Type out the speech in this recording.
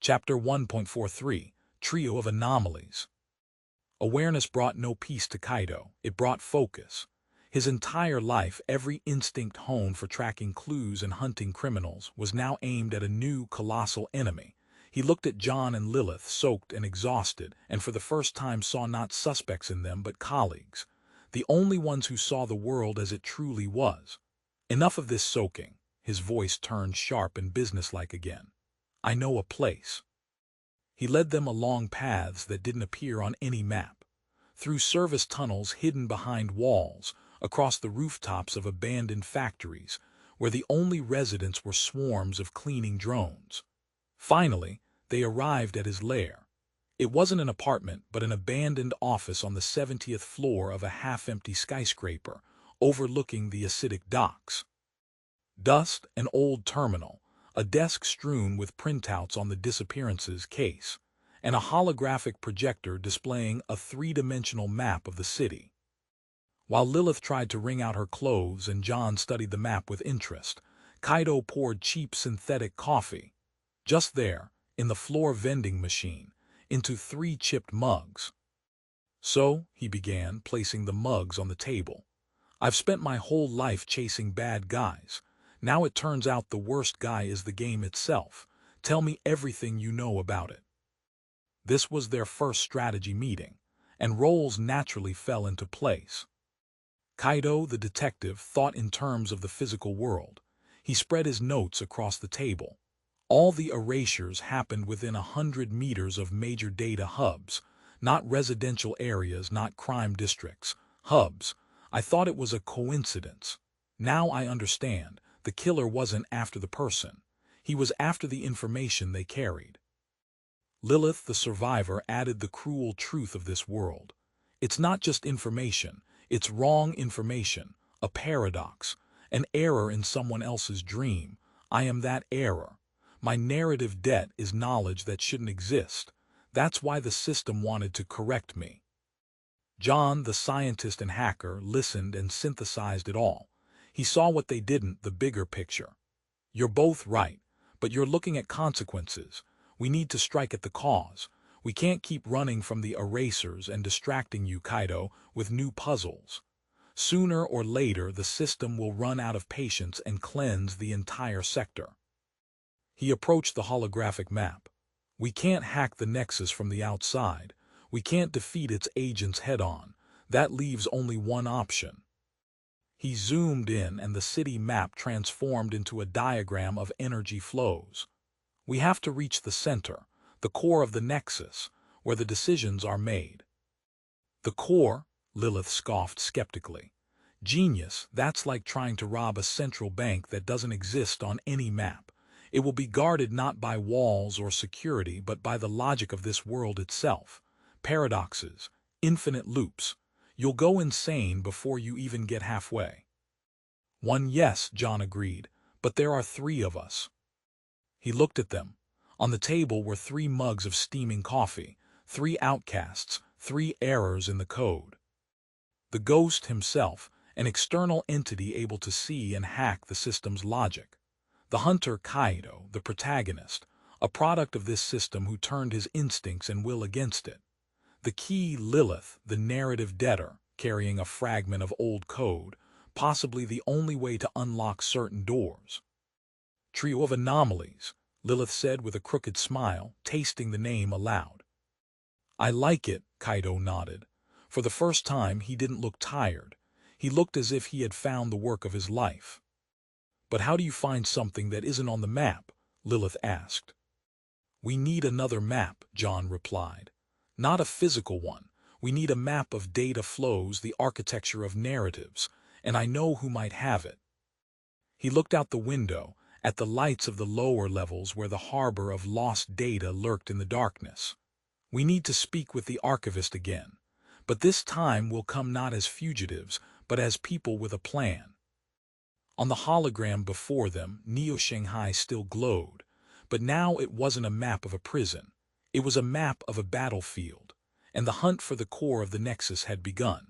Chapter 1.43, Trio of Anomalies. Awareness brought no peace to Kaito, it brought focus. His entire life, every instinct honed for tracking clues and hunting criminals, was now aimed at a new, colossal enemy. He looked at John and Lilith, soaked and exhausted, and for the first time saw not suspects in them but colleagues, the only ones who saw the world as it truly was. Enough of this soaking. His voice turned sharp and businesslike again. I know a place. He led them along paths that didn't appear on any map, through service tunnels hidden behind walls, across the rooftops of abandoned factories, where the only residents were swarms of cleaning drones. Finally, they arrived at his lair. It wasn't an apartment, but an abandoned office on the 70th floor of a half-empty skyscraper, overlooking the acidic docks. Dust, an old terminal, a desk strewn with printouts on the Disappearances case, and a holographic projector displaying a three-dimensional map of the city. While Lilith tried to wring out her clothes and John studied the map with interest, Kaito poured cheap synthetic coffee, just there, in the floor vending machine, into 3 chipped mugs. So, he began, placing the mugs on the table. I've spent my whole life chasing bad guys. Now it turns out the worst guy is the game itself. Tell me everything you know about it. This was their first strategy meeting, and roles naturally fell into place. Kaito, the detective, thought in terms of the physical world. He spread his notes across the table. All the erasures happened within 100 meters of major data hubs, not residential areas, not crime districts. Hubs. I thought it was a coincidence. Now I understand. The killer wasn't after the person. He was after the information they carried. Lilith, the survivor, added the cruel truth of this world. It's not just information, it's wrong information, a paradox, an error in someone else's dream. I am that error. My narrative debt is knowledge that shouldn't exist. That's why the system wanted to correct me. John, the scientist and hacker, listened and synthesized it all. He saw what they didn't, the bigger picture. You're both right, but you're looking at consequences. We need to strike at the cause. We can't keep running from the erasers and distracting you, Kaito, with new puzzles. Sooner or later, the system will run out of patience and cleanse the entire sector. He approached the holographic map. We can't hack the Nexus from the outside. We can't defeat its agents head-on. That leaves only one option. He zoomed in and the city map transformed into a diagram of energy flows. We have to reach the center, the core of the Nexus, where the decisions are made. The core? Lilith scoffed skeptically. Genius, that's like trying to rob a central bank that doesn't exist on any map. It will be guarded not by walls or security, but by the logic of this world itself. Paradoxes, infinite loops. You'll go insane before you even get halfway. Yes, John agreed, but there are 3 of us. He looked at them. On the table were 3 mugs of steaming coffee, 3 outcasts, 3 errors in the code. The ghost himself, an external entity able to see and hack the system's logic. The hunter Kaito, the protagonist, a product of this system who turned his instincts and will against it. The key, Lilith, the narrative debtor, carrying a fragment of old code, possibly the only way to unlock certain doors. Trio of Anomalies, Lilith said with a crooked smile, tasting the name aloud. I like it, Kaito nodded. For the first time, he didn't look tired. He looked as if he had found the work of his life. But how do you find something that isn't on the map? Lilith asked. We need another map, John replied. Not a physical one. We need a map of data flows, the architecture of narratives, and I know who might have it. He looked out the window, at the lights of the lower levels where the harbor of lost data lurked in the darkness. We need to speak with the archivist again, but this time we'll come not as fugitives, but as people with a plan. On the hologram before them, Neo-Shanghai still glowed, but now it wasn't a map of a prison. It was a map of a battlefield, and the hunt for the core of the Nexus had begun.